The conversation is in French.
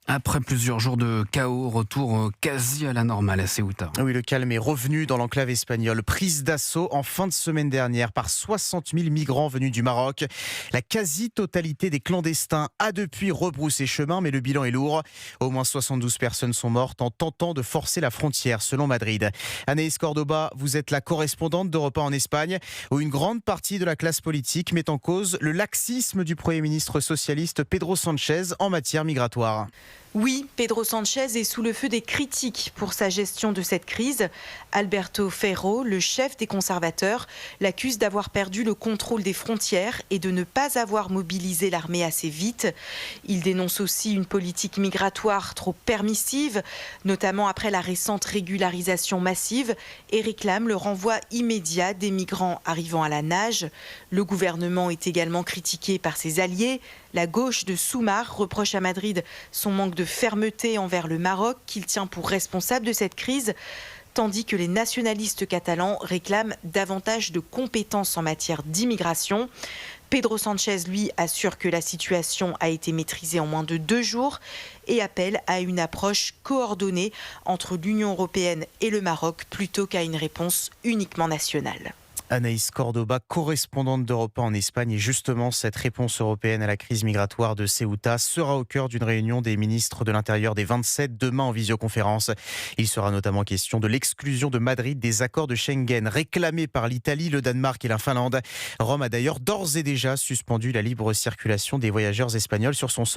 Après plusieurs jours de chaos, retour quasi à la normale à Ceuta. Oui, le calme est revenu dans l'enclave espagnole. Prise d'assaut en fin de semaine dernière par 60 000 migrants venus du Maroc. La quasi-totalité des clandestins a depuis rebroussé chemin, mais le bilan est lourd. Au moins 72 personnes sont mortes en tentant de forcer la frontière, selon Madrid. Anaïs Cordoba, vous êtes la correspondante d'Europe 1 en Espagne, où une grande partie de la classe politique met en cause le laxisme du Premier ministre socialiste Pedro Sánchez en matière migratoire. Oui, Pedro Sánchez est sous le feu des critiques pour sa gestion de cette crise. Alberto Ferro, le chef des conservateurs, l'accuse d'avoir perdu le contrôle des frontières et de ne pas avoir mobilisé l'armée assez vite. Il dénonce aussi une politique migratoire trop permissive, notamment après la récente régularisation massive, et réclame le renvoi immédiat des migrants arrivant à la nage. Le gouvernement est également critiqué par ses alliés. La gauche de Sumar reproche à Madrid son manque de fermeté envers le Maroc, qu'il tient pour responsable de cette crise, tandis que les nationalistes catalans réclament davantage de compétences en matière d'immigration. Pedro Sánchez, lui, assure que la situation a été maîtrisée en moins de 2 jours et appelle à une approche coordonnée entre l'Union européenne et le Maroc plutôt qu'à une réponse uniquement nationale. Anaïs Cordoba, correspondante d'Europe 1 en Espagne. Et justement, cette réponse européenne à la crise migratoire de Ceuta sera au cœur d'une réunion des ministres de l'Intérieur des 27 demain en visioconférence. Il sera notamment question de l'exclusion de Madrid des accords de Schengen réclamés par l'Italie, le Danemark et la Finlande. Rome a d'ailleurs d'ores et déjà suspendu la libre circulation des voyageurs espagnols sur son sol.